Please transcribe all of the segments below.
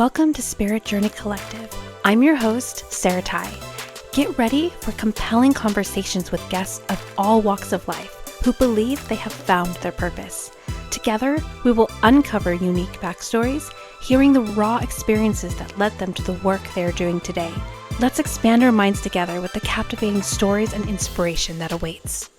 Welcome to Spirit Journey Collective. I'm your host, Sarah Ty. Get ready for compelling conversations with guests of all walks of life who believe they have found their purpose. Together, we will uncover unique backstories, hearing the raw experiences that led them to the work they are doing today. Let's expand our minds together with the captivating stories and inspiration that awaits.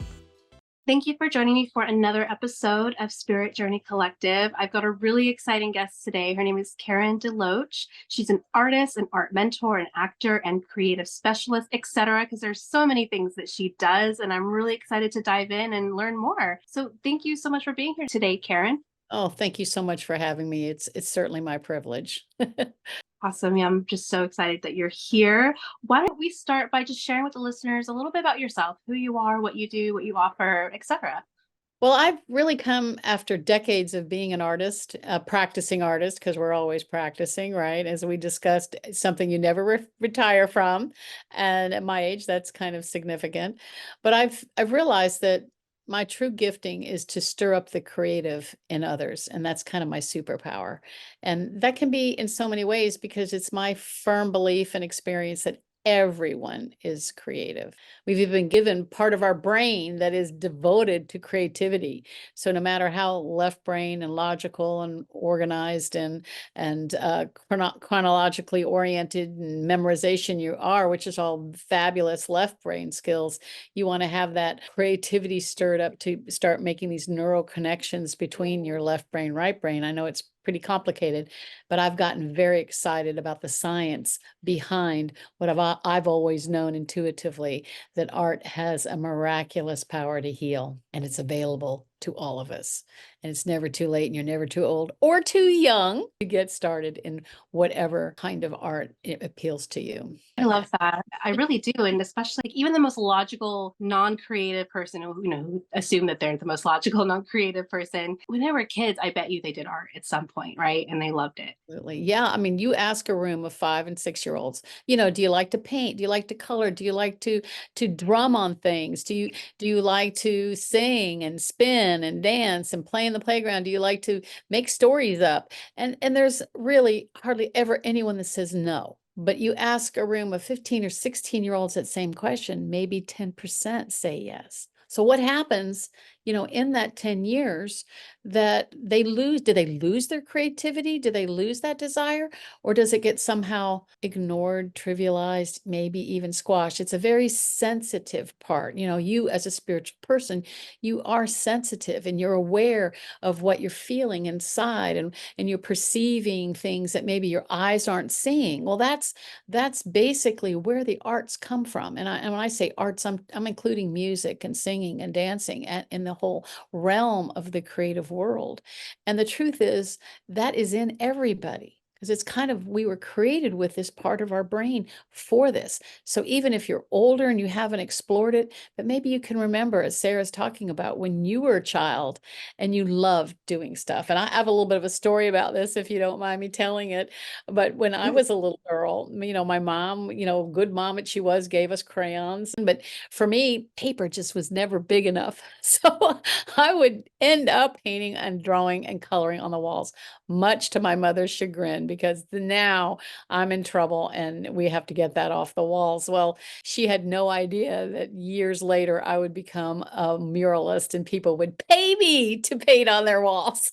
Thank you for joining me for another episode of Spirit Journey Collective. I've got a really exciting guest today. Her name is Karen DeLoach. She's an artist, an art mentor, an actor, and creative specialist, etc. Because there's so many things that she does, and I'm really excited to dive in and learn more. So thank you so much for being here today, Karen. Oh, thank you so much for having me. It's certainly my privilege. Awesome. Yeah, I'm just so excited that you're here. Why don't we start by just sharing with the listeners a little bit about yourself, who you are, what you do, what you offer, etc. Well, I've really come after decades of being an artist, a practicing artist, because we're always practicing, right? As we discussed, it's something you never retire from. And at my age, that's kind of significant. But I've realized that my true gifting is to stir up the creative in others. And that's kind of my superpower. And that can be in so many ways because it's my firm belief and experience that everyone is creative. We've even been given part of our brain that is devoted to creativity. So no matter how left brain and logical and organized and chronologically oriented and memorization you are, which is all fabulous left brain skills, you want to have that creativity stirred up to start making these neural connections between your left brain, right brain. I know it's pretty complicated, but I've gotten very excited about the science behind what I've always known intuitively, that art has a miraculous power to heal, and it's available to all of us. And it's never too late, and you're never too old or too young to get started in whatever kind of art it appeals to you. I love that. I really do. And especially even the most logical, non-creative person who assume that they're the most logical, non-creative person. When they were kids, I bet you they did art at some point, right? And they loved it. Absolutely. Yeah. I mean, you ask a room of 5 and 6-year-olds, do you like to paint? Do you like to color? Do you like to drum on things? Do you like to sing and spin and dance and play in the playground? Do you like to make stories up? And there's really hardly ever anyone that says no. But you ask a room of 15 or 16-year-olds that same question, maybe 10% say yes. So what happens, in that 10 years that they lose? Do they lose their creativity? Do they lose that desire? Or does it get somehow ignored, trivialized, maybe even squashed? It's a very sensitive part. You as a spiritual person, you are sensitive and you're aware of what you're feeling inside, and you're perceiving things that maybe your eyes aren't seeing. Well, that's basically where the arts come from. And when I say arts, I'm including music and singing and dancing and in the whole realm of the creative world. And the truth is that is in everybody. Because it's kind of, we were created with this part of our brain for this. So even if you're older and you haven't explored it, but maybe you can remember, as Sarah's talking about, when you were a child and you loved doing stuff. And I have a little bit of a story about this, if you don't mind me telling it. But when I was a little girl, my mom, good mom that she was, gave us crayons. But for me, paper just was never big enough. So I would end up painting and drawing and coloring on the walls, much to my mother's chagrin, because now I'm in trouble and we have to get that off the walls. Well, she had no idea that years later I would become a muralist and people would pay me to paint on their walls.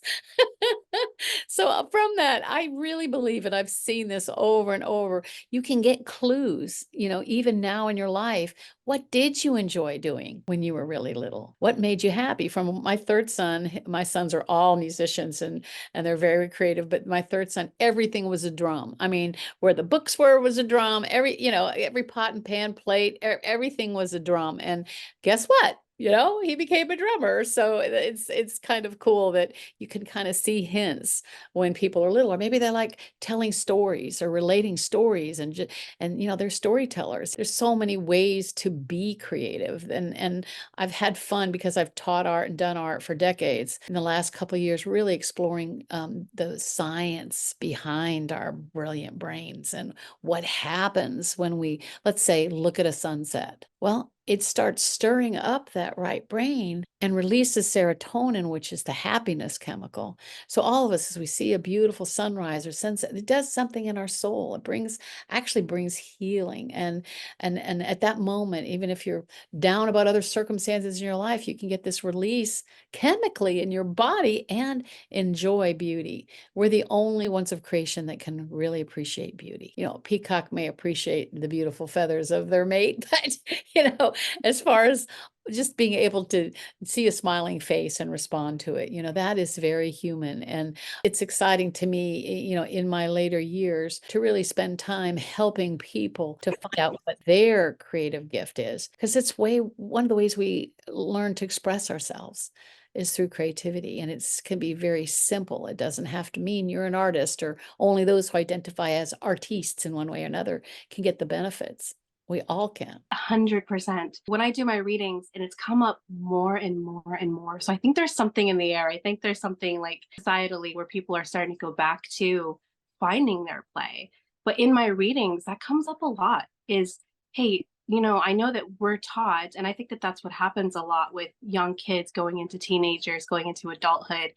So from that, I really believe it. I've seen this over and over. You can get clues, even now in your life. What did you enjoy doing when you were really little? What made you happy? From my third son, my sons are all musicians and they're very creative, but my third son, everything was a drum. I mean, where the books were was a drum. Every pot and pan plate, everything was a drum. And guess what? He became a drummer. So it's kind of cool that you can kind of see hints when people are little, or maybe they like telling stories or relating stories, and they're storytellers. There's so many ways to be creative, and I've had fun because I've taught art and done art for decades. In the last couple of years, really exploring the science behind our brilliant brains and what happens when we, let's say, look at a sunset. Well, it starts stirring up that right brain and releases serotonin, which is the happiness chemical. So all of us, as we see a beautiful sunrise or sunset, it does something in our soul. It actually brings healing. And at that moment, even if you're down about other circumstances in your life, you can get this release chemically in your body and enjoy beauty. We're the only ones of creation that can really appreciate beauty. Peacock may appreciate the beautiful feathers of their mate, but as far as just being able to see a smiling face and respond to it, that is very human. And it's exciting to me, in my later years, to really spend time helping people to find out what their creative gift is, because it's one of the ways we learn to express ourselves is through creativity. And it can be very simple. It doesn't have to mean you're an artist, or only those who identify as artistes in one way or another can get the benefits. We all can. 100%. When I do my readings, and it's come up more and more and more. So I think there's something in the air. I think there's something like societally where people are starting to go back to finding their play. But in my readings, that comes up a lot is, hey, I know that we're taught, and I think that that's what happens a lot with young kids going into teenagers, going into adulthood.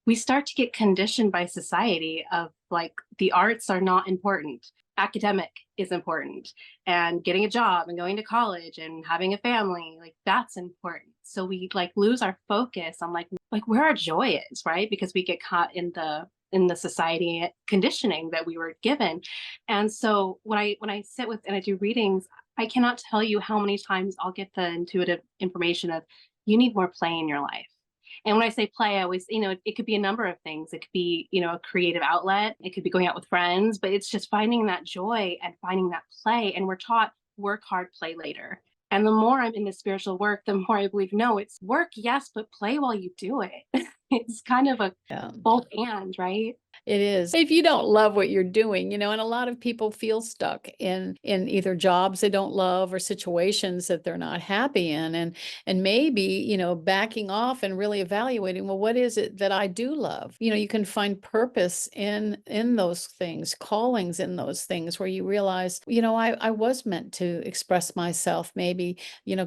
We start to get conditioned by society of like the arts are not important. Academic is important, and getting a job and going to college and having a family, like that's important. So we like lose our focus on like where our joy is, right? Because we get caught in the society conditioning that we were given. And so when I sit with and I do readings, I cannot tell you how many times I'll get the intuitive information of you need more play in your life. And when I say play, I always, it could be a number of things. It could be, a creative outlet. It could be going out with friends, but it's just finding that joy and finding that play. And we're taught work hard, play later. And the more I'm in the spiritual work, the more I believe, no, it's work, yes, but play while you do it. It's kind of a both and, right? It is. If you don't love what you're doing, and a lot of people feel stuck in either jobs they don't love or situations that they're not happy in. And maybe, backing off and really evaluating, well, what is it that I do love? You can find purpose in those things, callings in those things where you realize, I was meant to express myself. Maybe,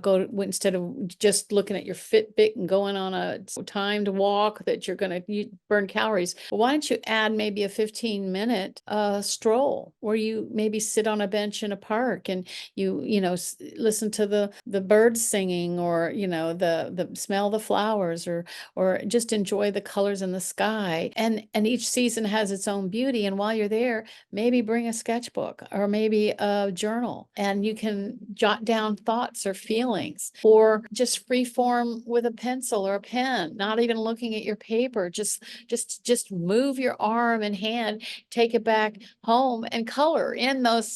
go instead of just looking at your Fitbit and going on a timed walk that you're going to burn calories. Well, why don't you add maybe a 15-minute stroll where you maybe sit on a bench in a park and you listen to the birds singing, or the smell the flowers, or just enjoy the colors in the sky. And each season has its own beauty. And while you're there, maybe bring a sketchbook or maybe a journal, and you can jot down thoughts or feelings, or just free form with a pencil or a pen, not even looking at your paper. Just move your arm and hand, take it back home and color in those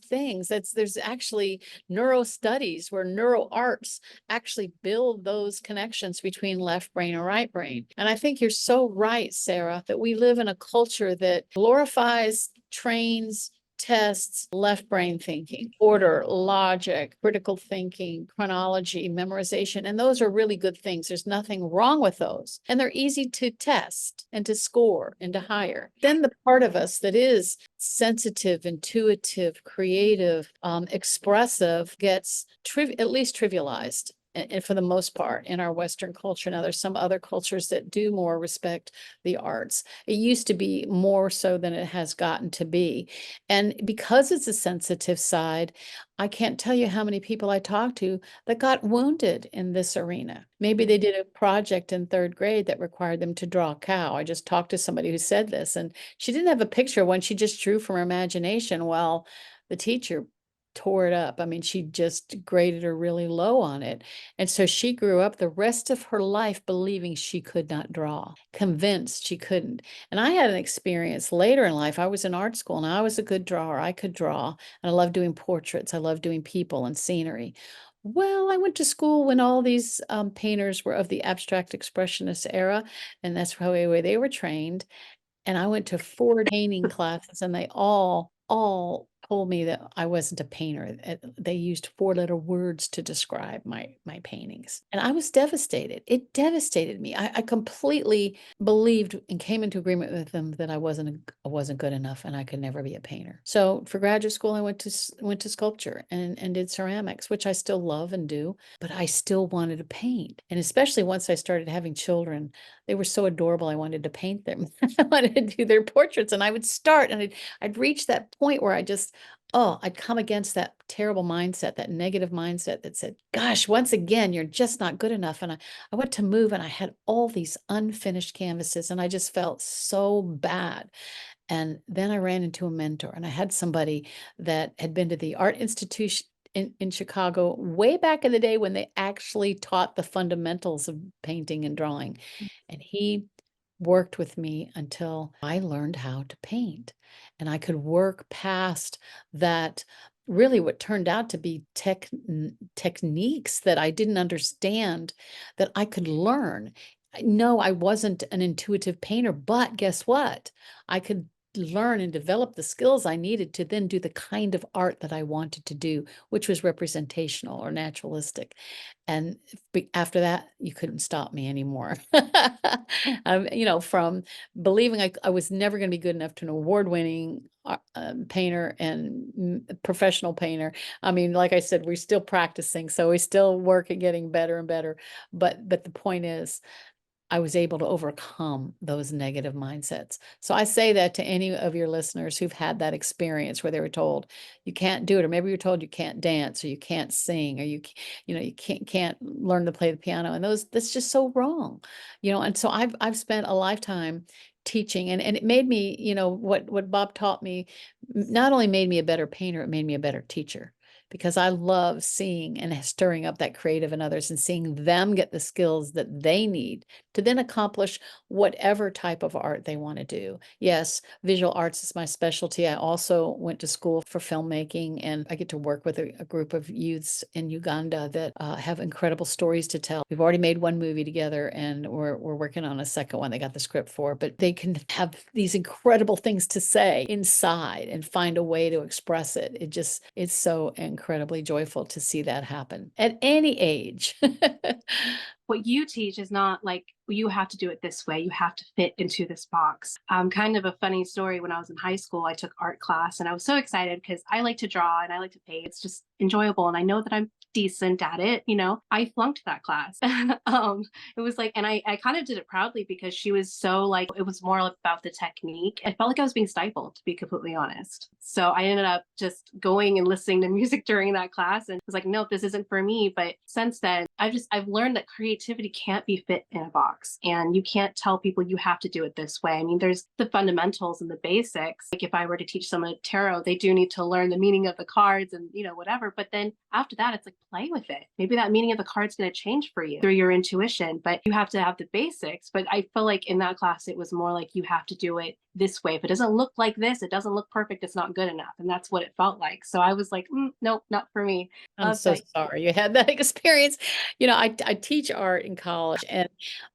things. There's actually neuro studies where neuro arts actually build those connections between left brain and right brain. And I think you're so right, Sarah, that we live in a culture that glorifies, trains, tests left brain thinking, order, logic, critical thinking, chronology, memorization. And those are really good things. There's nothing wrong with those. And they're easy to test and to score and to hire. Then the part of us that is sensitive, intuitive, creative, expressive gets at least trivialized. And for the most part in our Western culture. Now there's some other cultures that do more respect the arts. It used to be more so than it has gotten to be. And because it's a sensitive side, I can't tell you how many people I talked to that got wounded in this arena. Maybe they did a project in third grade that required them to draw a cow. I just talked to somebody who said this, and she didn't have a picture when she just drew from her imagination. Well, the teacher tore it up. I mean, she just graded her really low on it. And so she grew up the rest of her life believing she could not draw, convinced she couldn't. And I had an experience later in life. I was in art school and I was a good drawer. I could draw, and I love doing portraits. I love doing people and scenery. Well, I went to school when all these painters were of the abstract expressionist era, and that's probably the way they were trained. And I went to 4 painting classes, and they all told me that I wasn't a painter. They used four-letter words to describe my paintings, and I was devastated. It devastated me. I completely believed and came into agreement with them that I wasn't good enough, and I could never be a painter. So for graduate school, I went to sculpture and did ceramics, which I still love and do, but I still wanted to paint. And especially once I started having children, they were so adorable. I wanted to paint them. I wanted to do their portraits, and I would start, and I'd reach that point where I'd come against that terrible mindset, that negative mindset that said, gosh, once again, you're just not good enough. And I went to move, and I had all these unfinished canvases, and I just felt so bad. And then I ran into a mentor, and I had somebody that had been to the Art Institute in Chicago way back in the day when they actually taught the fundamentals of painting and drawing. And he worked with me until I learned how to paint. And I could work past that, really what turned out to be techniques that I didn't understand, that I could learn. No, I wasn't an intuitive painter, but guess what? I could learn and develop the skills I needed to then do the kind of art that I wanted to do, which was representational or naturalistic. And after that, you couldn't stop me anymore. From believing I was never going to be good enough to an award-winning painter and professional painter. I mean, like I said, we're still practicing, so we still work at getting better and better. But the point is, I was able to overcome those negative mindsets. So I say that to any of your listeners who've had that experience where they were told you can't do it, or maybe you're told you can't dance, or you can't sing, or you can't learn to play the piano, and that's just so wrong. And so I've spent a lifetime teaching, and it made me, what Bob taught me not only made me a better painter, it made me a better teacher, because I love seeing and stirring up that creative in others and seeing them get the skills that they need to then accomplish whatever type of art they want to do. Yes, visual arts is my specialty. I also went to school for filmmaking, and I get to work with a group of youths in Uganda that have incredible stories to tell. We've already made one movie together, and we're working on a second one they got the script for, but they can have these incredible things to say inside and find a way to express it. It's so incredibly joyful to see that happen at any age. What you teach is not like you have to do it this way. You have to fit into this box. Kind of a funny story. When I was in high school, I took art class, and I was so excited because I like to draw and I like to paint. It's just enjoyable, and I know that I'm decent at it. I flunked that class. It was like, and I kind of did it proudly because she was so like, it was more about the technique. I felt like I was being stifled, to be completely honest. So I ended up just going and listening to music during that class, and was like, no, this isn't for me. But since then, I've learned that creativity can't be fit in a box, and you can't tell people you have to do it this way. I mean, there's the fundamentals and the basics. Like if I were to teach someone tarot, they do need to learn the meaning of the cards and whatever. But then after that, it's like, play with it. Maybe that meaning of the card's going to change for you through your intuition, but you have to have the basics. But I feel like in that class, it was more like you have to do it this way. If it doesn't look like this, it doesn't look perfect, it's not good enough. And that's what it felt like. So I was like, nope, not for me. I'm so sorry you had that experience. I teach art in college, and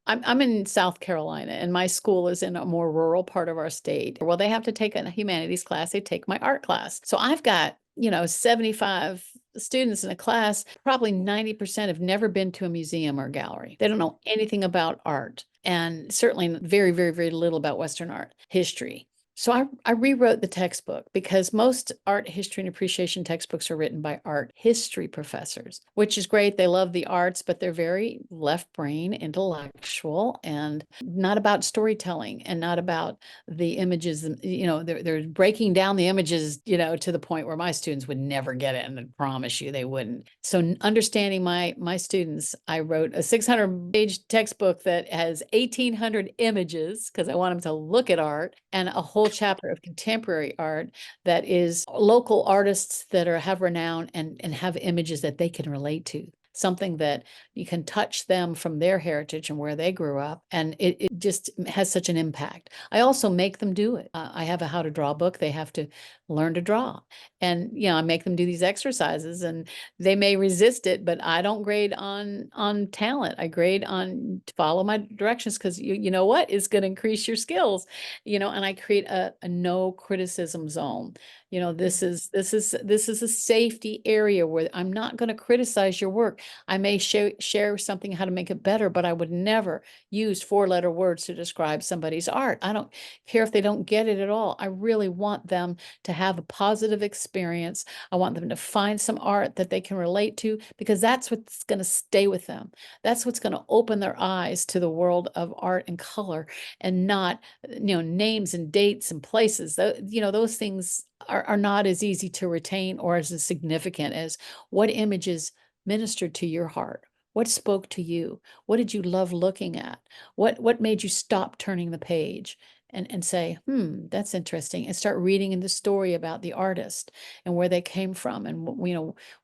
I'm in South Carolina, and my school is in a more rural part of our state. Well, they have to take a humanities class. They take my art class. So I've got 75 students in a class. Probably 90% have never been to a museum or gallery. They don't know anything about art, and certainly very, very, very little about Western art history. So I rewrote the textbook, because most art history and appreciation textbooks are written by art history professors, which is great. They love the arts, but they're very left brain, intellectual, and not about storytelling, and not about the images. They're breaking down the images, to the point where my students would never get it, and I promise you they wouldn't. So understanding my students, I wrote a 600-page textbook that has 1,800 images, because I want them to look at art, and a whole chapter of contemporary art that is local artists that have renown and have images that they can relate to. something that you can touch them from their heritage and where they grew up. And it just has such an impact. I also make them do it. I have a how to draw book. They have to learn to draw. And, I make them do these exercises, and they may resist it, but I don't grade on talent. I grade on follow my directions, because you know what is going to increase your skills, and I create a no criticism zone. This is a safety area where I'm not going to criticize your work. I may share something how to make it better, but I would never use 4-letter words to describe somebody's art. I don't care if they don't get it at all. I really want them to have a positive experience. I want them to find some art that they can relate to, because that's what's going to stay with them. That's what's going to open their eyes to the world of art and color, and not, names and dates and places. Those things are not as easy to retain or as significant as what images ministered to your heart. What spoke to you? What did you love looking at? What made you stop turning the page and say, that's interesting, and start reading in the story about the artist and where they came from, and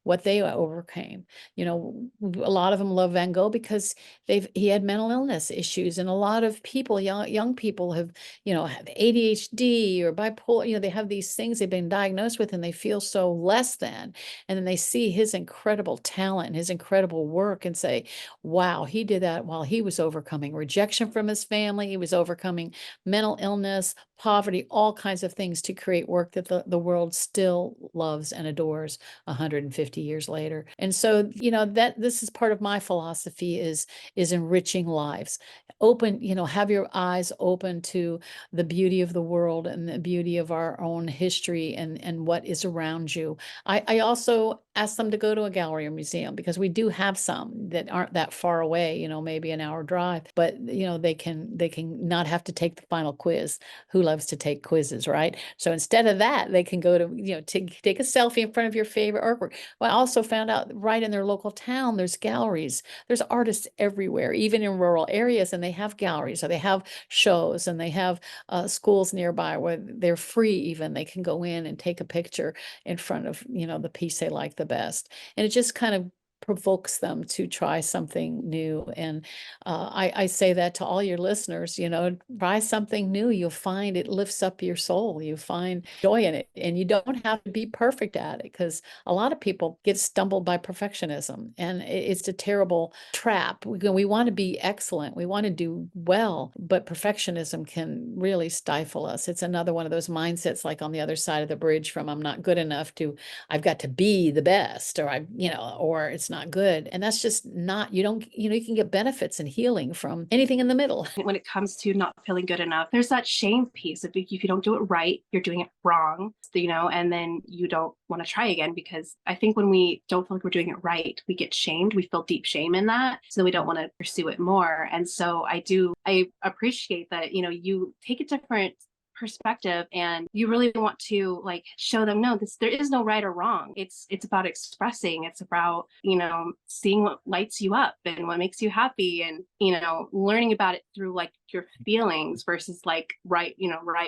what they overcame. A lot of them love Van Gogh because he had mental illness issues, and a lot of people, young people have ADHD or bipolar. They have these things they've been diagnosed with, and they feel so less than. And then they see his incredible talent and his incredible work and say, wow, he did that while he was overcoming rejection from his family. He was overcoming mental illness, poverty, all kinds of things, to create work that the world still loves and adores 150 years later. And so, that this is part of my philosophy, is enriching lives. Have your eyes open to the beauty of the world and the beauty of our own history and what is around you. I also ask them to go to a gallery or museum, because we do have some that aren't that far away, maybe an hour drive, but they can not have to take the final quiz. Who loves to take quizzes, right? So instead of that, they can go to, take a selfie in front of your favorite artwork. Well, I also found out right in their local town, there's galleries, there's artists everywhere, even in rural areas, and they have galleries, or they have shows, and they have schools nearby where they're free. Even they can go in and take a picture in front of, the piece they like the best. And it just kind of provokes them to try something new. And I say that to all your listeners, try something new. You'll find it lifts up your soul. You find joy in it, and you don't have to be perfect at it, because a lot of people get stumbled by perfectionism, and it's a terrible trap. We want to be excellent. We want to do well, but perfectionism can really stifle us. It's another one of those mindsets, like on the other side of the bridge from I'm not good enough to I've got to be the best, or or it's not good. And that's just not, you can get benefits and healing from anything in the middle. When it comes to not feeling good enough, there's that shame piece. If you don't do it right, you're doing it wrong, and then you don't want to try again, because I think when we don't feel like we're doing it right, we get shamed. We feel deep shame in that. So we don't want to pursue it more. And so I appreciate that, you take a different perspective, and you really want to show them, no, there is no right or wrong. It's about expressing. It's about seeing what lights you up and what makes you happy, and learning about it through your feelings versus right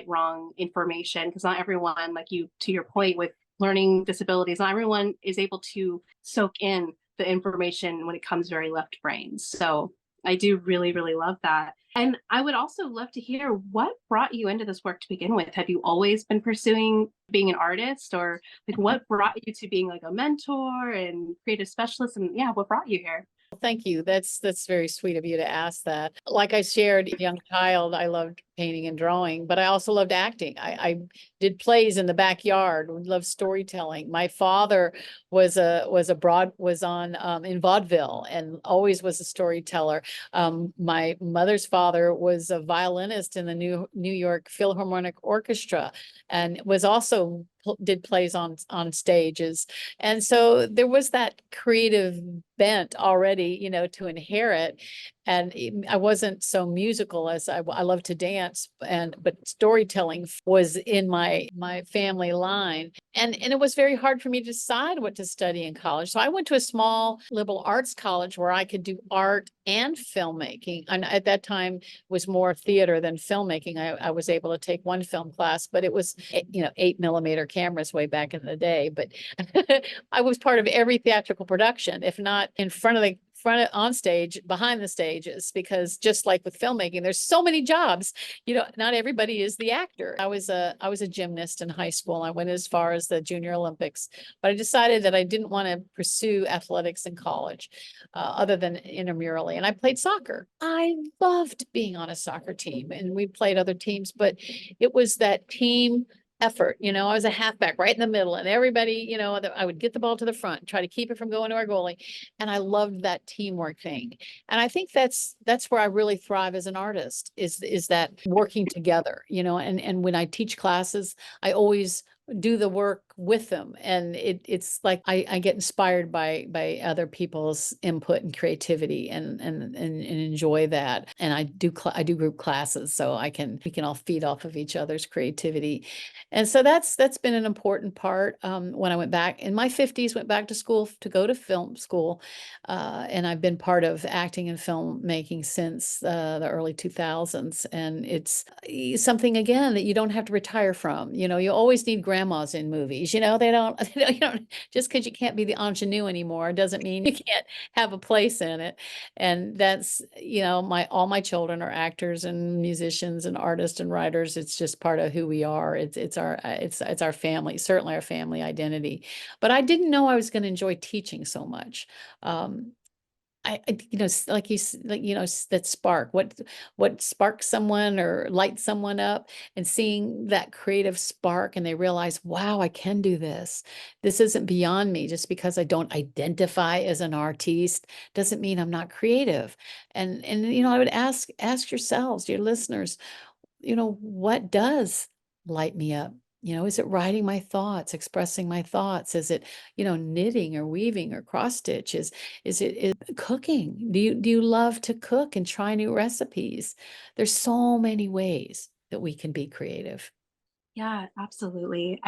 wrong information, because not everyone, to your point with learning disabilities, not everyone is able to soak in the information when it comes very left brain. So I do really, really love that. And I would also love to hear what brought you into this work to begin with. Have you always been pursuing being an artist, or what brought you to being a mentor and creative specialist? And what brought you here? Thank you. That's very sweet of you to ask that. Like I shared, as a young child, I loved painting and drawing, but I also loved acting. I did plays in the backyard. Loved storytelling. My father was on in vaudeville, and always was a storyteller. My mother's father was a violinist in the New York Philharmonic Orchestra, and was also did plays on stages. And so there was that creative bent already, to inherit. And I wasn't so musical as I love to dance, but storytelling was in my family line. And it was very hard for me to decide what to study in college. So I went to a small liberal arts college where I could do art and filmmaking. And at that time was more theater than filmmaking. I was able to take one film class, but it was, 8mm cameras way back in the day. But I was part of every theatrical production, if not in front of on stage, behind the stages, because just like with filmmaking, there's so many jobs, not everybody is the actor. I was a gymnast in high school. I went as far as the Junior Olympics, but I decided that I didn't want to pursue athletics in college, other than intramurally. And I played soccer. I loved being on a soccer team, and we played other teams, but it was that team effort. I was a halfback right in the middle, and everybody, I would get the ball to the front, try to keep it from going to our goalie. And I loved that teamwork thing. And I think that's where I really thrive as an artist, is that working together, and when I teach classes, I always do the work with them. And it's like I get inspired by other people's input and creativity, and enjoy that. And I do group classes, so we can all feed off of each other's creativity. And so that's been an important part. When I went back in my 50s, went back to school to go to film school. And I've been part of acting and filmmaking since the early 2000s. And it's something, again, that you don't have to retire from. You always need grandmas in movies. They don't, you don't, just because you can't be the ingenue anymore doesn't mean you can't have a place in it. And that's, all my children are actors and musicians and artists and writers. It's just part of who we are. It's our family, certainly our family identity. But I didn't know I was going to enjoy teaching so much. Like that spark, what sparks someone or lights someone up, and seeing that creative spark, and they realize, wow, I can do this. This isn't beyond me. Just because I don't identify as an artiste doesn't mean I'm not creative. And I would ask yourselves, your listeners, what does light me up? Is it writing my thoughts, expressing my thoughts? Is it, knitting or weaving or cross stitch? Is it cooking? Do you love to cook and try new recipes? There's so many ways that we can be creative. Yeah, absolutely.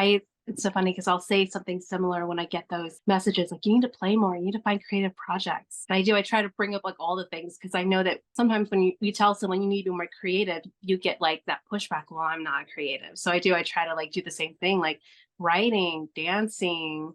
It's so funny because I'll say something similar when I get those messages like, you need to play more, you need to find creative projects. And I try to bring up like all the things, because I know that sometimes when you tell someone you need to be more creative, you get like that pushback. Well, I'm not creative. So I try to like do the same thing, like writing, dancing,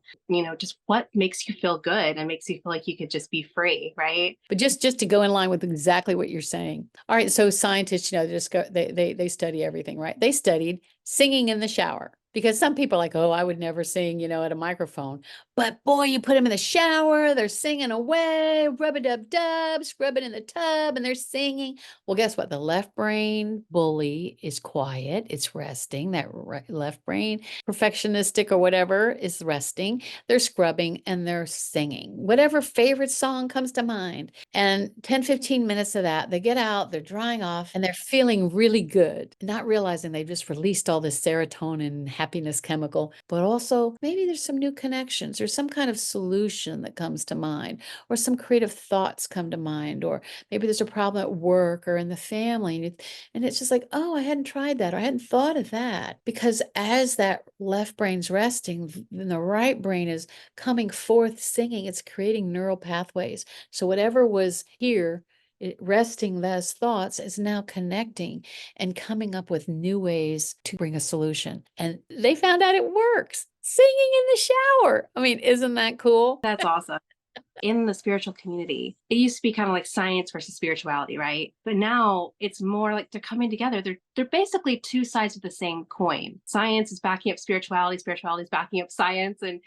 just what makes you feel good and makes you feel like you could just be free, right? But just to go in line with exactly what you're saying. All right, so scientists, they study everything, right? They studied singing in the shower. Because some people are like, oh, I would never sing, at a microphone. But boy, you put them in the shower, they're singing away, rub-a-dub-dub, scrubbing in the tub, and they're singing. Well, guess what? The left brain bully is quiet. It's resting. That left brain, perfectionistic or whatever, is resting. They're scrubbing and they're singing. Whatever favorite song comes to mind. And 10, 15 minutes of that, they get out, they're drying off, and they're feeling really good, not realizing they've just released all this serotonin, happiness chemical, but also maybe there's some new connections or some kind of solution that comes to mind, or some creative thoughts come to mind, or maybe there's a problem at work or in the family. And it's just like, oh, I hadn't tried that, or I hadn't thought of that. Because as that left brain's resting, then the right brain is coming forth singing. It's creating neural pathways. So whatever was here, resting those thoughts, is now connecting and coming up with new ways to bring a solution. And they found out it works. Singing in the shower. I mean, isn't that cool? That's awesome. In the spiritual community, it used to be kind of like science versus spirituality, right? But now it's more like they're coming together. They're basically two sides of the same coin. Science is backing up spirituality, spirituality is backing up science. And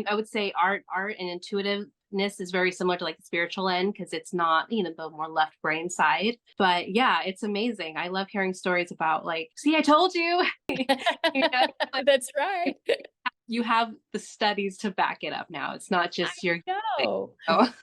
I would say art and intuitiveness is very similar to like the spiritual end, because it's not, the more left brain side. But yeah, it's amazing. I love hearing stories about like, see, I told you. That's right. You have the studies to back it up now. It's not just your. No. Oh.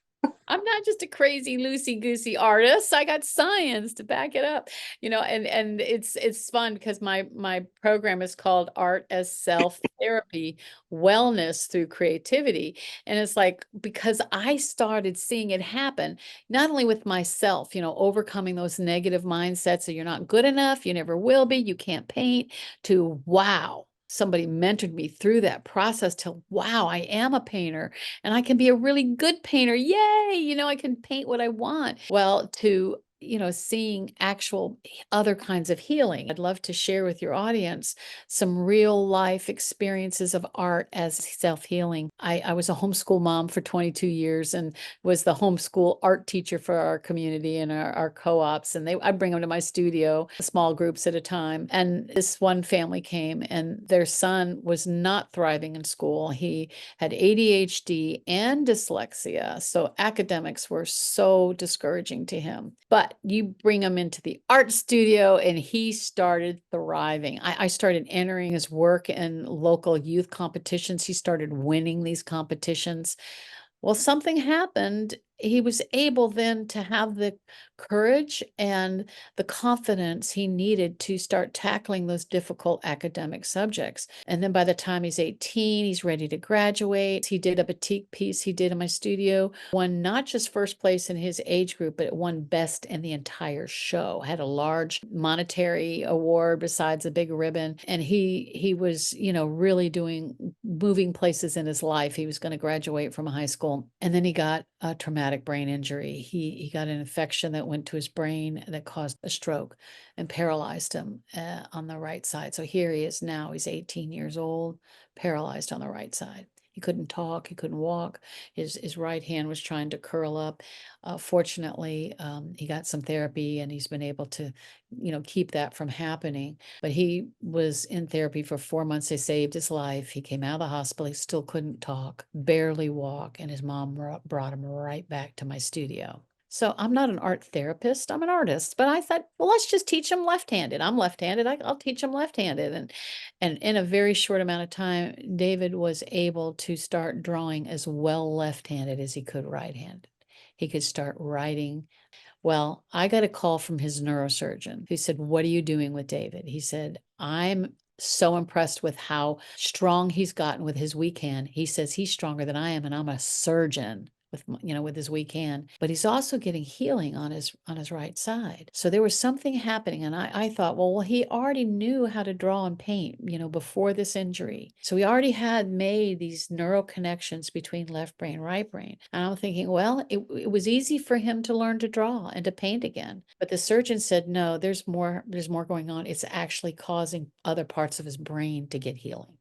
I'm not just a crazy loosey-goosey artist. I got science to back it up, and it's fun because my program is called Art as Self-Therapy, Wellness Through Creativity. And it's like, because I started seeing it happen, not only with myself, overcoming those negative mindsets that you're not good enough, you never will be, you can't paint, to wow. Somebody mentored me through that process to wow, I am a painter and I can be a really good painter. Yay! I can paint what I want. Well, to seeing actual other kinds of healing. I'd love to share with your audience some real life experiences of art as self-healing. I was a homeschool mom for 22 years and was the homeschool art teacher for our community and our co-ops. And I bring them to my studio, small groups at a time. And this one family came and their son was not thriving in school. He had ADHD and dyslexia. So academics were so discouraging to him. But you bring him into the art studio and he started thriving. I started entering his work in local youth competitions. He started winning these competitions. Well, something happened. He was able then to have the courage and the confidence he needed to start tackling those difficult academic subjects. And then by the time he's 18, he's ready to graduate. He did a batik piece he did in my studio, won not just first place in his age group, but won best in the entire show, had a large monetary award besides a big ribbon. And he was, really moving places in his life. He was going to graduate from high school. And then he got a traumatic brain injury. He got an infection that went to his brain that caused a stroke and paralyzed him on the right side. So here he is now. He's 18 years old, paralyzed on the right side. He couldn't talk. He couldn't walk. His right hand was trying to curl up. Fortunately, he got some therapy and he's been able to, keep that from happening. But he was in therapy for 4 months. They saved his life. He came out of the hospital. He still couldn't talk, barely walk. And his mom brought him right back to my studio. So I'm not an art therapist. I'm an artist. But I thought, well, let's just teach him left-handed. I'm left-handed. I'll teach him left-handed. And in a very short amount of time, David was able to start drawing as well left-handed as he could right-handed. He could start writing. Well, I got a call from his neurosurgeon. He said, "What are you doing with David?" He said, "I'm so impressed with how strong he's gotten with his weak hand." He says he's stronger than I am, and I'm a surgeon with his weak hand, but he's also getting healing on his right side. So there was something happening, and I thought, well, he already knew how to draw and paint, before this injury. So he already had made these neural connections between left brain, right brain. And I'm thinking, well, it was easy for him to learn to draw and to paint again. But the surgeon said, no, there's more going on. It's actually causing other parts of his brain to get healing.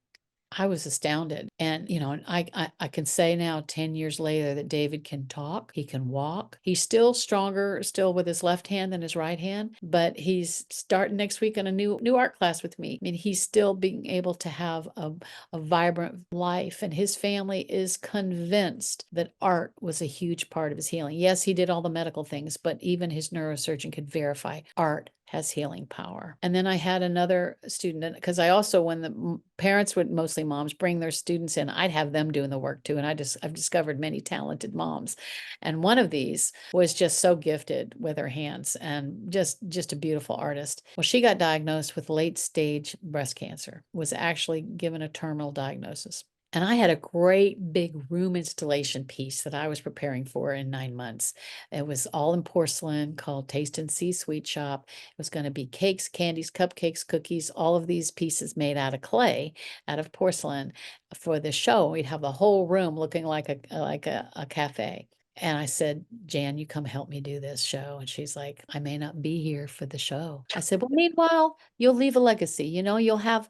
I was astounded. And, I can say now, 10 years later, that David can talk, he can walk. He's still stronger, still with his left hand than his right hand, but he's starting next week on a new art class with me. I mean, he's still being able to have a vibrant life, and his family is convinced that art was a huge part of his healing. Yes, he did all the medical things, but even his neurosurgeon could verify art has healing power. And then I had another student, because I also, when the parents would, mostly moms, bring their students in, I'd have them doing the work too. And I've discovered many talented moms. And one of these was just so gifted with her hands and just a beautiful artist. Well, she got diagnosed with late stage breast cancer, was actually given a terminal diagnosis. And I had a great big room installation piece that I was preparing for in 9 months. It was all in porcelain, called Taste and See Sweet Shop. It was going to be cakes, candies, cupcakes, cookies, all of these pieces made out of clay, out of porcelain for the show. We'd have the whole room looking like a cafe. And I said, "Jan, you come help me do this show." And she's like, "I may not be here for the show." I said, "Well, meanwhile, you'll leave a legacy. You'll have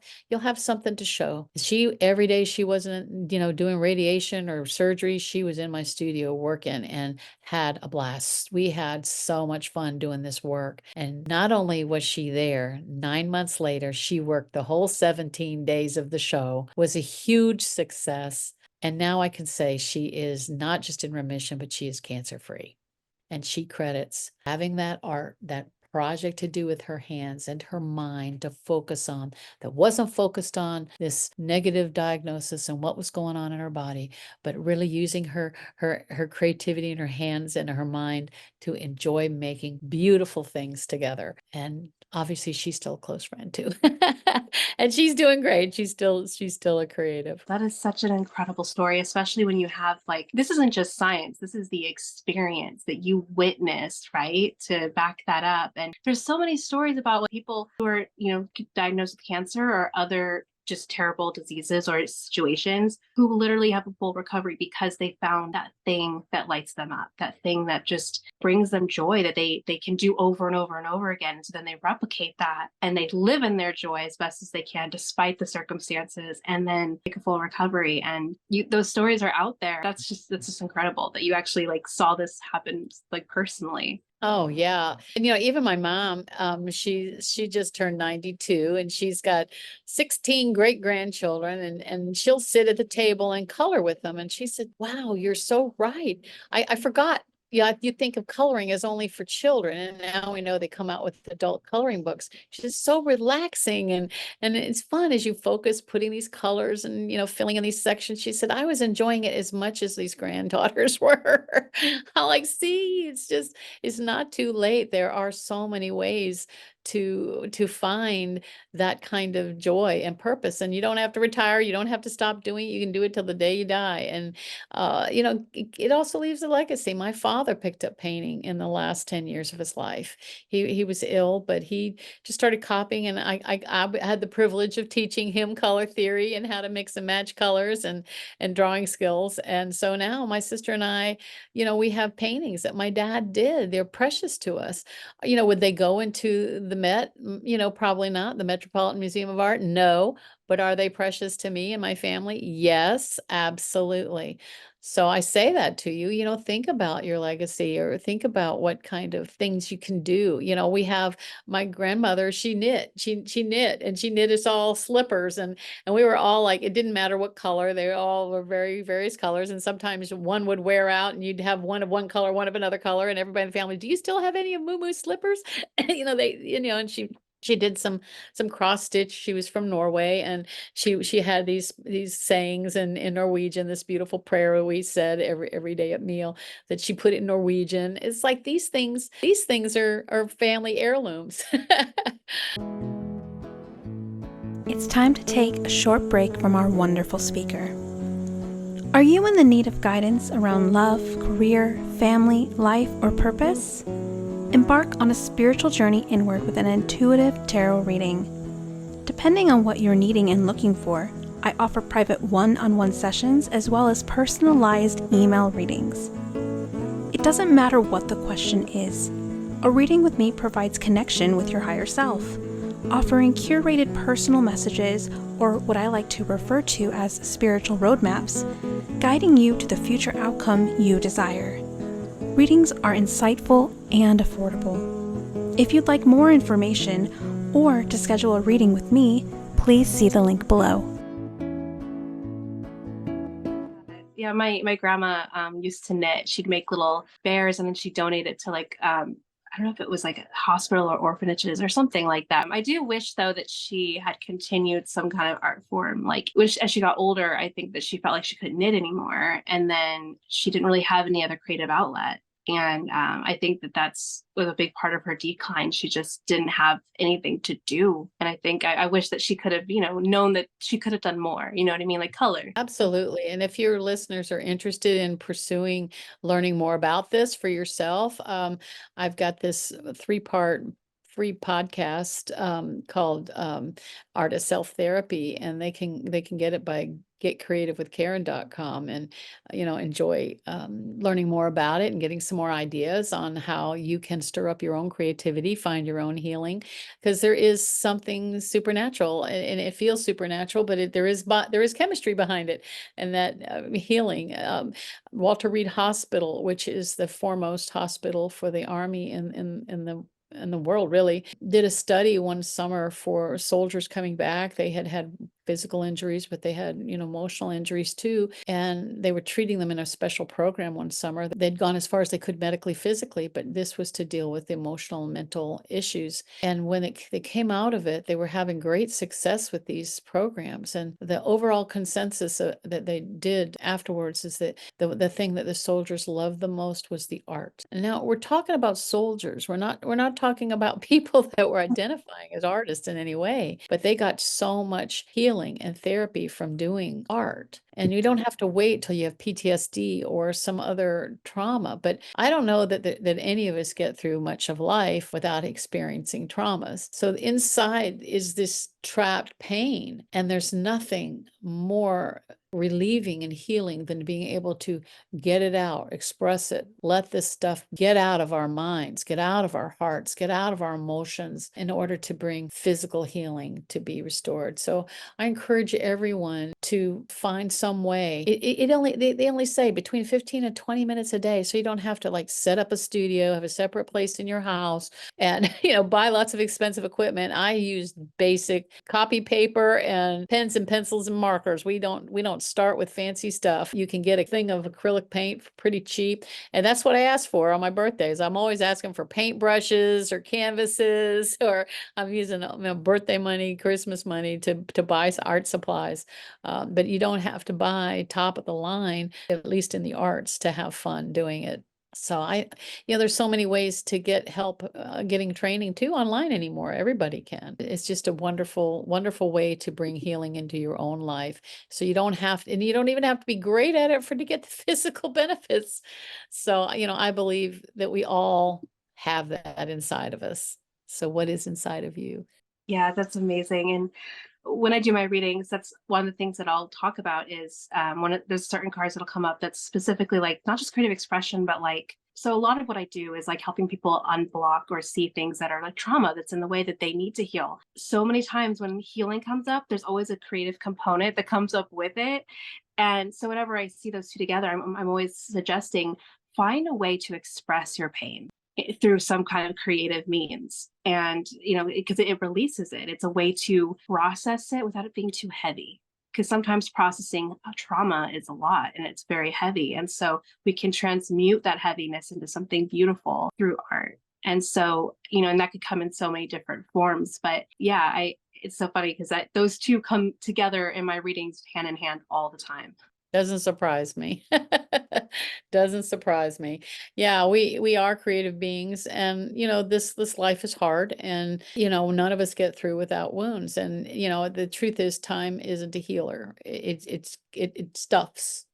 something to show." She, every day she wasn't, doing radiation or surgery, she was in my studio working and had a blast. We had so much fun doing this work. And not only was she there, 9 months later, she worked the whole 17 days of the show, was a huge success. And now I can say she is not just in remission, but she is cancer free. And she credits having that art, that project to do with her hands and her mind to focus on, that wasn't focused on this negative diagnosis and what was going on in her body, but really using her creativity in her hands and her mind to enjoy making beautiful things together. And obviously she's still a close friend too. And she's doing great. She's still a creative. That is such an incredible story, especially when you have like, this isn't just science, this is the experience that you witnessed, right? To back that up. And there's so many stories about people who are, diagnosed with cancer or other just terrible diseases or situations who literally have a full recovery because they found that thing that lights them up, that thing that just brings them joy that they can do over and over and over again. So then they replicate that and they live in their joy as best as they can despite the circumstances, and then make a full recovery. And those stories are out there. That's just incredible that you actually like saw this happen like personally. Oh yeah. And even my mom, she just turned 92 and she's got 16 great grandchildren, and she'll sit at the table and color with them. And she said, "Wow, you're so right. I forgot. Yeah, you think of coloring as only for children, and now we know they come out with adult coloring books." She's just so relaxing, and it's fun as you focus putting these colors and filling in these sections. She said, "I was enjoying it as much as these granddaughters were." I'm like, see, it's not too late. There are so many ways to find that kind of joy and purpose, and you don't have to retire. You don't have to stop doing it. You can do it till the day you die. And it also leaves a legacy. My father picked up painting in the last 10 years of his life. He was ill, but he just started copying, and I had the privilege of teaching him color theory and how to mix and match colors and drawing skills. And so now my sister and I, we have paintings that my dad did. They're precious to us. Would they go into the Met? Probably not. The Metropolitan Museum of Art? No. But are they precious to me and my family? Yes, absolutely. So I say that to you, think about your legacy, or think about what kind of things you can do. We have my grandmother, she knit, she knit, and she knit us all slippers, and we were all like, it didn't matter what color, they all were very various colors. And sometimes one would wear out and you'd have one of one color, one of another color, and everybody in the family, "Do you still have any of Moo slippers?" And she did some cross stitch. She was from Norway, and she had these sayings in Norwegian, this beautiful prayer we said every day at meal that she put in Norwegian. It's like these things are family heirlooms. It's time to take a short break from our wonderful speaker. Are you in the need of guidance around love, career, family, life, or purpose? Embark on a spiritual journey inward with an intuitive tarot reading. Depending on what you're needing and looking for, I offer private one-on-one sessions as well as personalized email readings. It doesn't matter what the question is. A reading with me provides connection with your higher self, offering curated personal messages, or what I like to refer to as spiritual roadmaps, guiding you to the future outcome you desire. Readings are insightful and affordable. If you'd like more information or to schedule a reading with me, please see the link below. Yeah, my grandma used to knit. She'd make little bears and then she'd donate it to like I don't know if it was like a hospital or orphanages or something like that. I do wish though that she had continued some kind of art form. Like as she got older, I think that she felt like she couldn't knit anymore, and then she didn't really have any other creative outlet. And I think that was a big part of her decline. She just didn't have anything to do. And I think I wish that she could have, known that she could have done more, you know what I mean? Like color. Absolutely. And if your listeners are interested in pursuing learning more about this for yourself, I've got this 3-part free podcast called Art of Self Therapy, and they can get it by getcreativewithkaren.com, and enjoy learning more about it and getting some more ideas on how you can stir up your own creativity, find your own healing, because there is something supernatural, and it feels supernatural, but there is chemistry behind it, and that healing. Walter Reed Hospital, which is the foremost hospital for the Army in the world, really, did a study one summer for soldiers coming back. They had physical injuries, but they had, emotional injuries too. And they were treating them in a special program one summer. They'd gone as far as they could medically, physically, but this was to deal with emotional and mental issues. And when they came out of it, they were having great success with these programs. And the overall consensus that they did afterwards is that the thing that the soldiers loved the most was the art. And now we're talking about soldiers. We're not talking about people that were identifying as artists in any way, but they got so much healing and therapy from doing art. And you don't have to wait till you have PTSD or some other trauma. But I don't know that any of us get through much of life without experiencing traumas. So inside is this trapped pain, and there's nothing more relieving and healing than being able to get it out, express it, let this stuff get out of our minds, get out of our hearts, get out of our emotions in order to bring physical healing to be restored. So I encourage everyone to find some way. They only say between 15 and 20 minutes a day. So you don't have to like set up a studio, have a separate place in your house and, buy lots of expensive equipment. I use basic copy paper and pens and pencils and markers. We don't start with fancy stuff. You can get a thing of acrylic paint for pretty cheap. And that's what I ask for on my birthdays. I'm always asking for paint brushes or canvases, or I'm using birthday money, Christmas money to buy art supplies. But you don't have to buy top of the line, at least in the arts, to have fun doing it. So there's so many ways to get help getting training too online anymore. Everybody can. It's just a wonderful, wonderful way to bring healing into your own life. So you don't have, and you don't even have to be great at it to get the physical benefits. So, I believe that we all have that inside of us. So what is inside of you? Yeah, that's amazing. And when I do my readings, that's one of the things that I'll talk about is there's certain cards that'll come up that's specifically like not just creative expression, but like, so a lot of what I do is like helping people unblock or see things that are like trauma that's in the way that they need to heal. So many times when healing comes up, there's always a creative component that comes up with it. And so whenever I see those two together, I'm always suggesting find a way to express your pain through some kind of creative means. And, because it releases it. It's a way to process it without it being too heavy. Because sometimes processing a trauma is a lot and it's very heavy. And so we can transmute that heaviness into something beautiful through art. And so, and that could come in so many different forms. But yeah, it's so funny because those two come together in my readings hand in hand all the time. Doesn't surprise me. Doesn't surprise me. Yeah, we are creative beings, and this life is hard, and none of us get through without wounds. And the truth is, time isn't a healer. It stuffs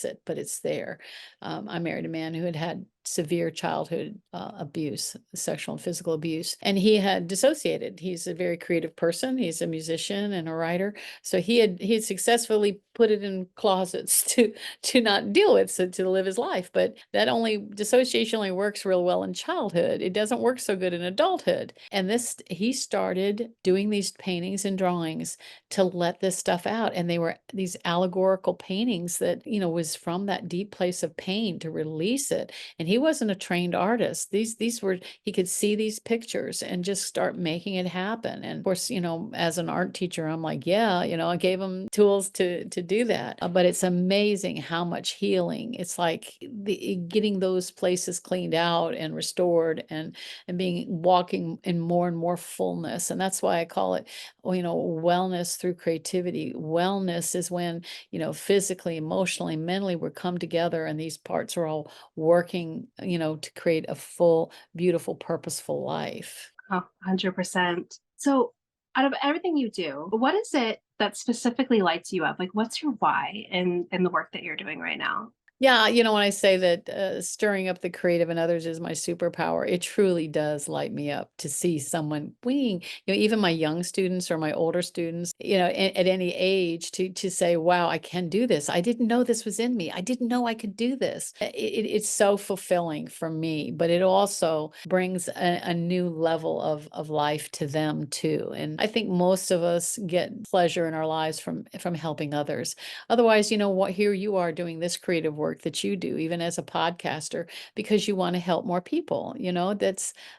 it, but it's there. I married a man who had severe childhood abuse, sexual and physical abuse, and he had dissociated. He's a very creative person. He's a musician and a writer, so he had successfully put it in closets to not deal with, so to live his life. But dissociation only works real well in childhood. It doesn't work so good in adulthood. And he started doing these paintings and drawings to let this stuff out, and they were these allegorical paintings that was from that deep place of pain to release it. And he wasn't a trained artist. These were, he could see these pictures and just start making it happen. And of course, as an art teacher, I'm like, yeah, I gave him tools to do that. But it's amazing how much healing. It's like getting those places cleaned out and restored, and walking in more and more fullness. And that's why I call it, wellness through creativity. Wellness is when, physically, emotionally, mentally, we're come together, and these parts are all working, to create a full, beautiful, purposeful life. Oh, 100%. So out of everything you do, what is it that specifically lights you up? Like, what's your why in the work that you're doing right now? Yeah, when I say that stirring up the creative in others is my superpower, it truly does light me up to see someone being, even my young students or my older students, at any age, to say, wow, I can do this. I didn't know this was in me. I didn't know I could do this. It's so fulfilling for me, but it also brings a new level of life to them too. And I think most of us get pleasure in our lives from helping others. Otherwise, what here you are doing this creative work work that you do, even as a podcaster, because you want to help more people.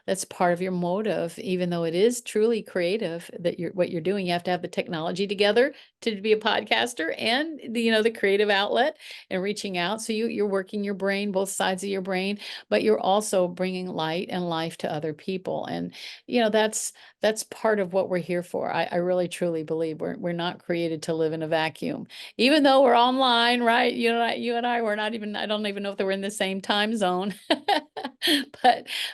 That's part of your motive, even though it is truly creative that what you're doing. You have to have the technology together to be a podcaster and the creative outlet and reaching out. So you're working your brain, both sides of your brain, but you're also bringing light and life to other people. And that's part of what we're here for. I really truly believe we're not created to live in a vacuum, even though we're online, right? You and I, we're not even, I don't even know if we're in the same time zone,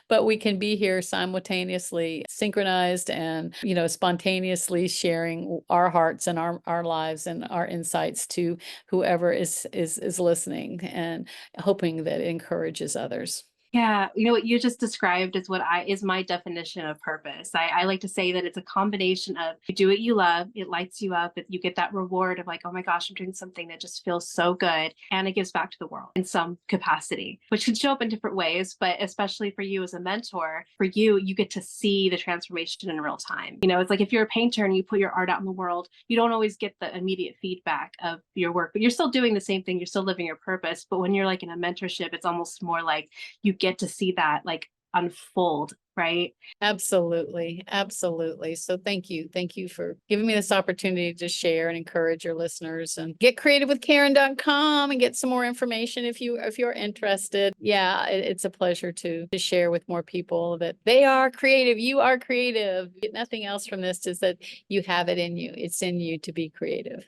but we can be here simultaneously, synchronized and, spontaneously sharing our hearts and our lives and our insights to whoever is listening, and hoping that it encourages others. Yeah, what you just described is my definition of purpose. I like to say that it's a combination of you do what you love, it lights you up, you get that reward of like, oh my gosh, I'm doing something that just feels so good, and it gives back to the world in some capacity, which can show up in different ways. But especially for you as a mentor, you get to see the transformation in real time. It's like if you're a painter and you put your art out in the world, you don't always get the immediate feedback of your work, but you're still doing the same thing, you're still living your purpose. But when you're like in a mentorship, it's almost more like you get to see that like unfold, right? Absolutely. Absolutely. So thank you. Thank you for giving me this opportunity to share and encourage your listeners, and get creative with Karen.com and get some more information if you're interested. Yeah, it's a pleasure to share with more people that they are creative. You are creative. Get nothing else from this, is that you have it in you. It's in you to be creative.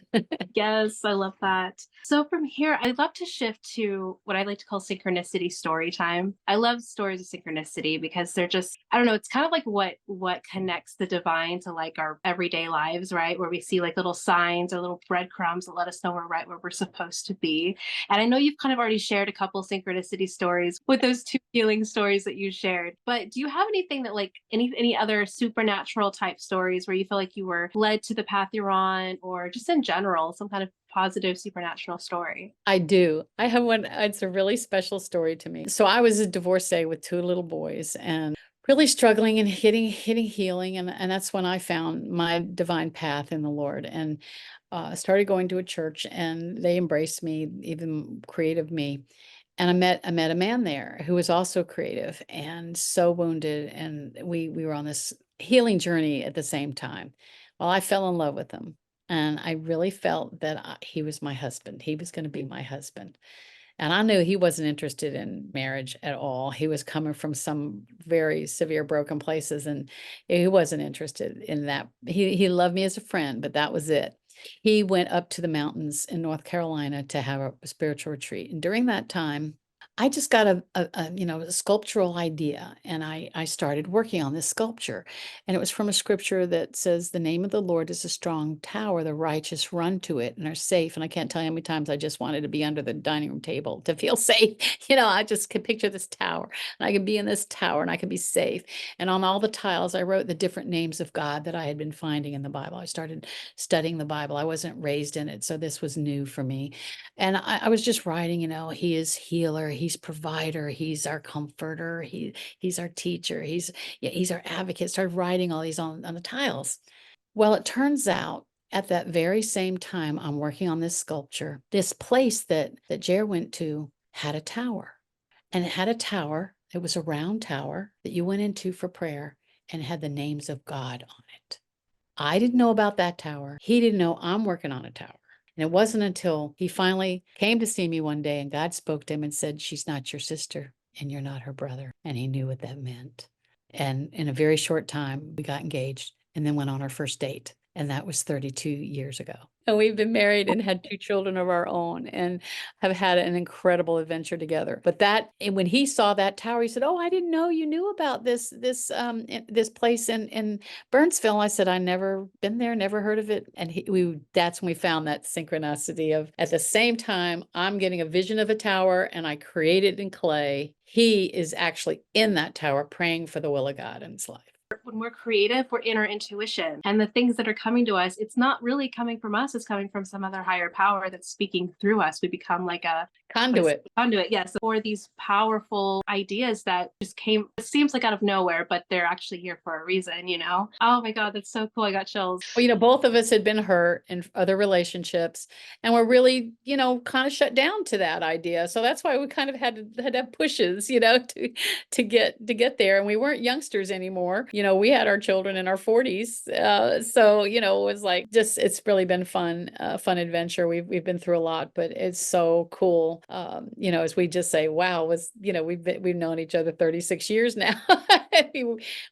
Yes, I love that. So from here, I'd love to shift to what I like to call synchronicity story time. I love stories of synchronicity because they're just, I don't know, it's kind of like what connects the divine to like our everyday lives, right? Where we see like little signs or little breadcrumbs that let us know we're right where we're supposed to be. And I know you've kind of already shared a couple synchronicity stories with those two healing stories that you shared. But do you have anything that like any other supernatural type stories where you feel like you were led to the path you're on, or just in general, some kind of positive supernatural story? I do. I have one. It's a really special story to me. So I was a divorcee with two little boys and really struggling and hitting healing. And that's when I found my divine path in the Lord, and started going to a church, and they embraced me, even creative me. And I met a man there who was also creative and so wounded. And we were on this healing journey at the same time. Well, I fell in love with him. And I really felt that he was my husband. He was going to be my husband. And I knew he wasn't interested in marriage at all. He was coming from some very severe broken places, and he wasn't interested in that. He loved me as a friend, but that was it. He went up to the mountains in North Carolina to have a spiritual retreat. And during that time, I just got a sculptural idea, and I started working on this sculpture. And it was from a scripture that says, the name of the Lord is a strong tower, the righteous run to it and are safe. And I can't tell you how many times I just wanted to be under the dining room table to feel safe. I just could picture this tower, and I could be in this tower and I could be safe. And on all the tiles, I wrote the different names of God that I had been finding in the Bible. I started studying the Bible. I wasn't raised in it, so this was new for me. And I was just writing, he is healer, he's provider, he's our comforter, he's our teacher, he's our advocate. Started writing all these on the tiles. Well, it turns out at that very same time I'm working on this sculpture, this place that Jer went to had a tower. And it had a tower. It was a round tower that you went into for prayer, and it had the names of God on it. I didn't know about that tower. He didn't know I'm working on a tower. And it wasn't until he finally came to see me one day, and God spoke to him and said, she's not your sister and you're not her brother. And he knew what that meant. And in a very short time, we got engaged and then went on our first date. And that was 32 years ago. And we've been married and had two children of our own, and have had an incredible adventure together. But and when he saw that tower, he said, oh, I didn't know you knew about this place in Burnsville. I said, I never been there, never heard of it. And that's when we found that synchronicity of, at the same time, I'm getting a vision of a tower and I create it in clay. He is actually in that tower praying for the will of God in his life. When we're creative, we're in our intuition, and the things that are coming to us, it's not really coming from us, it's coming from some other higher power that's speaking through us. We become like a Conduit. Conduit, yes, for these powerful ideas that just came, it seems like out of nowhere, but they're actually here for a reason, you know? Oh my God, that's so cool. I got chills. Well, both of us had been hurt in other relationships, and we're really, kind of shut down to that idea. So that's why we kind of had to have pushes, to get there. And we weren't youngsters anymore. We had our children in our 40s. So, it was like it's really been fun adventure. We've been through a lot, but it's so cool. As we just say, wow, we've known each other 36 years now.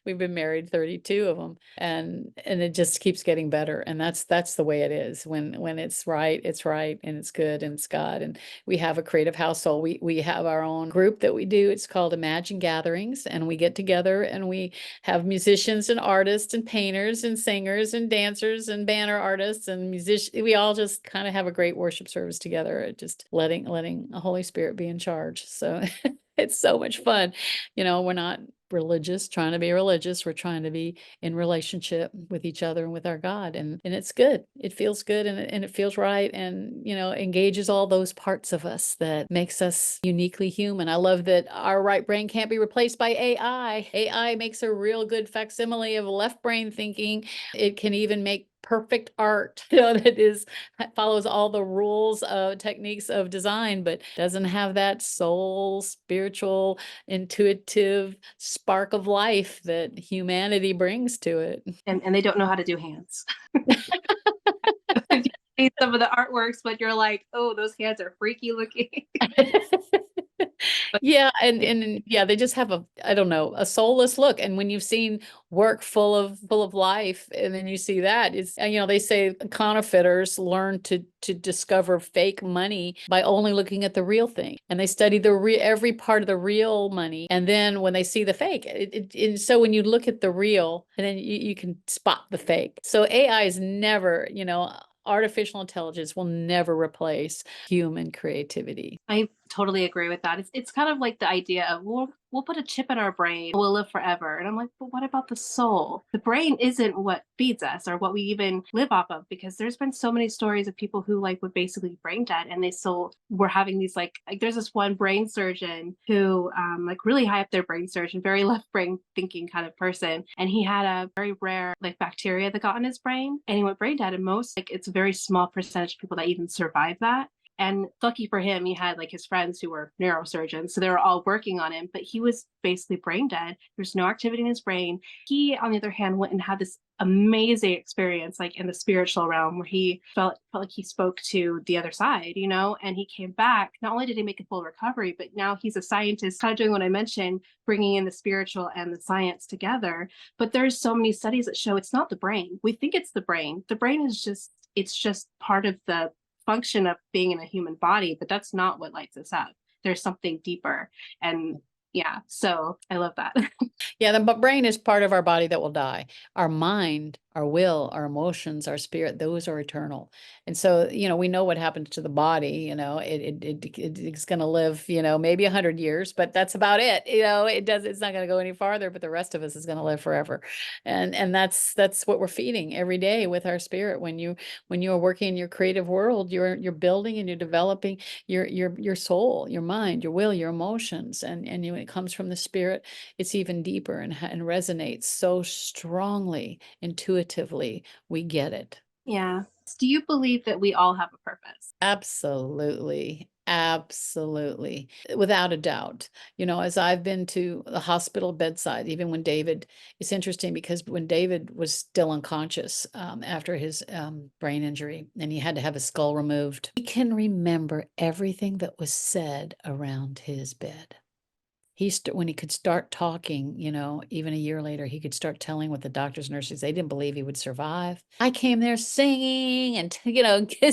We've been married 32 of them, and it just keeps getting better. And that's the way it is. When it's right, and it's good, and it's God. And we have a creative household. We have our own group that we do. It's called Imagine Gatherings, and we get together and we have musicians and artists and painters and singers and dancers and banner artists and musicians. We all just kind of have a great worship service together, just letting the Holy Spirit be in charge. So it's so much fun. We're not religious, trying to be religious. We're trying to be in relationship with each other and with our God. And it's good. It feels good, and it feels right. And, engages all those parts of us that makes us uniquely human. I love that our right brain can't be replaced by AI. AI makes a real good facsimile of left brain thinking. It can even make perfect art, that follows all the rules of techniques of design, but doesn't have that soul, spiritual, intuitive spark of life that humanity brings to it. And they don't know how to do hands. You see some of the artworks, but you're like, oh, those hands are freaky looking. Yeah, and yeah, they just have I don't know, a soulless look. And when you've seen work full of life, and then you see that, they say counterfeiters learn to discover fake money by only looking at the real thing, and they study every part of the real money, and then when they see the fake, and so when you look at the real, and then you can spot the fake. So AI is never, artificial intelligence will never replace human creativity. I totally agree with that. It's kind of like the idea of we'll put a chip in our brain, we'll live forever. And I'm like, but what about the soul? The brain isn't what feeds us or what we even live off of, because there's been so many stories of people who were basically brain dead, and they still were having these like there's this one brain surgeon who really high up their brain surgeon, very left brain thinking kind of person, and he had a very rare bacteria that got in his brain, and he went brain dead. And most it's a very small percentage of people that even survive that. And lucky for him, he had his friends who were neurosurgeons. So they were all working on him, but he was basically brain dead. There's no activity in his brain. He, on the other hand, went and had this amazing experience, in the spiritual realm, where he felt like he spoke to the other side, and he came back. Not only did he make a full recovery, but now he's a scientist, kind of doing what I mentioned, bringing in the spiritual and the science together. But there's so many studies that show it's not the brain. We think it's the brain. The brain is just part of the function of being in a human body, but that's not what lights us up. There's something deeper. And yeah, so I love that. Yeah, the brain is part of our body that will die. Our mind, our will, our emotions, our spirit, those are eternal. And so, we know what happens to the body, it's going to live, maybe 100 years, but that's about it. It's not going to go any farther, but the rest of us is going to live forever. And that's what we're feeding every day with our spirit. When you are working in your creative world, you're building and you're developing your soul, your mind, your will, your emotions. And when it comes from the spirit, it's even deeper and resonates so strongly, intuitively. We get it. Yeah. Do you believe that we all have a purpose? Absolutely. Absolutely. Without a doubt. As I've been to the hospital bedside, even when it's interesting because when David was still unconscious after his brain injury, and he had to have his skull removed, he can remember everything that was said around his bed. When he could start talking, even a year later, he could start telling what the doctors and nurses, they didn't believe he would survive. I came there singing and,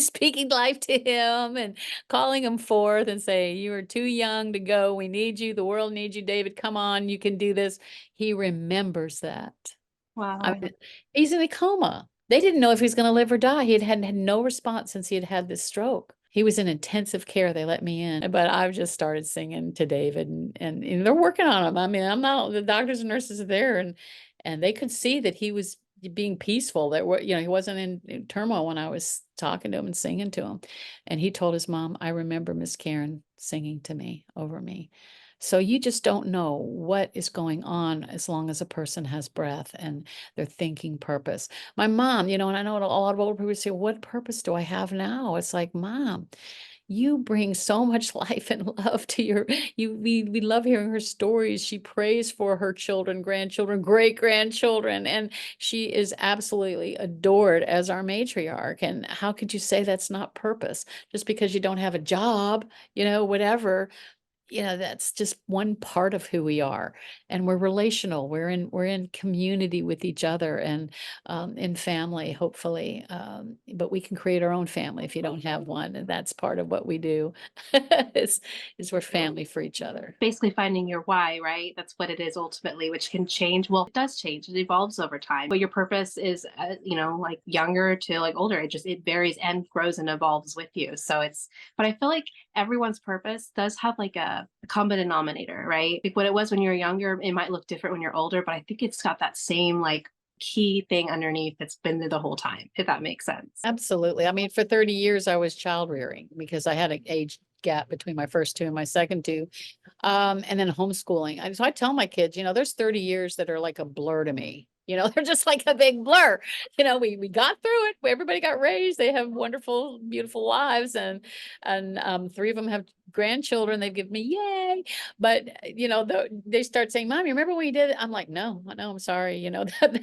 speaking life to him and calling him forth and saying, you are too young to go. We need you. The world needs you, David. Come on, you can do this. He remembers that. Wow. I mean, he's in a coma. They didn't know if he was going to live or die. He had no response since he had this stroke. He was in intensive care. They let me in, but I've just started singing to David, and they're working on him. I mean, the doctors and nurses are there, and they could see that he was being peaceful, that he wasn't in turmoil when I was talking to him and singing to him. And he told his mom, I remember Miss Karen singing to me over me. So you just don't know what is going on as long as a person has breath and they're thinking purpose. My mom, and I know a lot of older people say, what purpose do I have now? It's like, Mom, you bring so much life and love to we love hearing her stories. She prays for her children, grandchildren, great grandchildren, and she is absolutely adored as our matriarch. And how could you say that's not purpose? Just because you don't have a job, whatever, that's just one part of who we are. And we're relational. We're in community with each other and in family, hopefully. But we can create our own family if you don't have one. And that's part of what we do is, is we're family for each other. Basically finding your why, right? That's what it is ultimately, which can change. Well, it does change. It evolves over time. But your purpose is, like younger to like older. It varies and grows and evolves with you. But I feel like everyone's purpose does have like a common denominator, right? Like what it was when you were younger, it might look different when you're older, but I think it's got that same like key thing underneath that's been there the whole time, if that makes sense. Absolutely. I mean, for 30 years, I was child rearing because I had an age gap between my first two and my second two. And then homeschooling. So I tell my kids, there's 30 years that are like a blur to me. They're just like a big blur. We got through it. Everybody got raised. They have wonderful, beautiful lives. And three of them have grandchildren. They've given me yay. But, they start saying, Mom, you remember when you did it? I'm like, no, I'm sorry.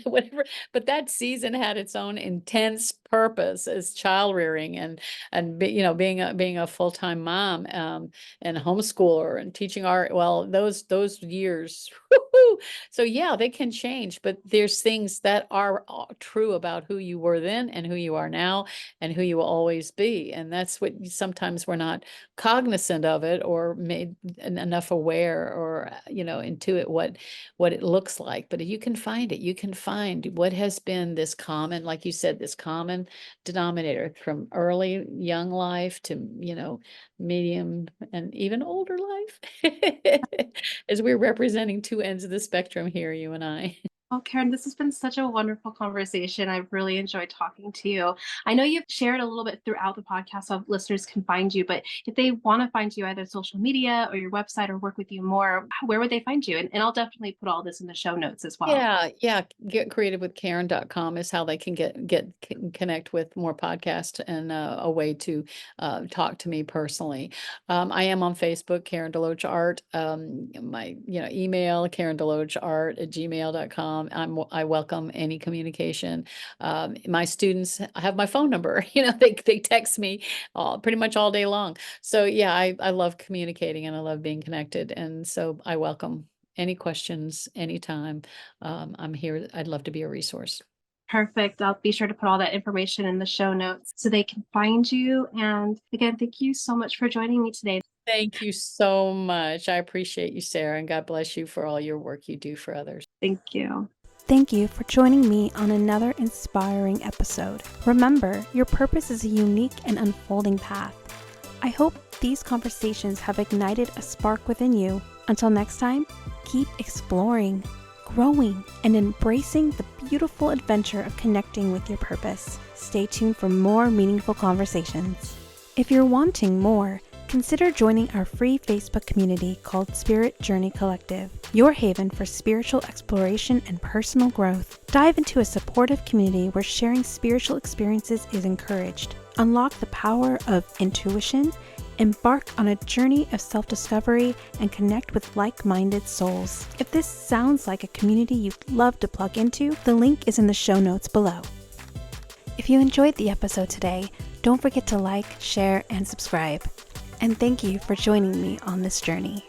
Whatever. But that season had its own intense purpose as child rearing being a full-time mom and homeschooler and teaching art. Well, those years, woo-hoo. So yeah, they can change, but there's things that are true about who you were then and who you are now and who you will always be. And that's what sometimes we're not cognizant of it or made enough aware or, intuit what it looks like. But if you can find it, you can find what has been this common, like you said, this common denominator from early young life to, medium and even older life, as we're representing two ends of the spectrum here, you and I. Oh, Karen, this has been such a wonderful conversation. I've really enjoyed talking to you. I know you've shared a little bit throughout the podcast so listeners can find you, but if they want to find you either social media or your website or work with you more, where would they find you? And I'll definitely put all this in the show notes as well. Yeah. Getcreativewithkaren.com is how they can connect with more podcasts and a way to talk to me personally. I am on Facebook, Karen DeLoach Art. My email, KarenDeLoachArt@gmail.com. I welcome any communication. My students have my phone number. They text me pretty much all day long. So yeah, I love communicating and I love being connected. And so I welcome any questions anytime. I'm here. I'd love to be a resource. Perfect. I'll be sure to put all that information in the show notes so they can find you. And again, thank you so much for joining me today. Thank you so much. I appreciate you, Sarah, and God bless you for all your work you do for others. Thank you. Thank you for joining me on another inspiring episode. Remember, your purpose is a unique and unfolding path. I hope these conversations have ignited a spark within you. Until next time, keep exploring, growing, and embracing the beautiful adventure of connecting with your purpose. Stay tuned for more meaningful conversations. If you're wanting more, consider joining our free Facebook community called Spirit Journey Collective, your haven for spiritual exploration and personal growth. Dive into a supportive community where sharing spiritual experiences is encouraged. Unlock the power of intuition, embark on a journey of self-discovery, and connect with like-minded souls. If this sounds like a community you'd love to plug into, the link is in the show notes below. If you enjoyed the episode today, don't forget to like, share, and subscribe. And thank you for joining me on this journey.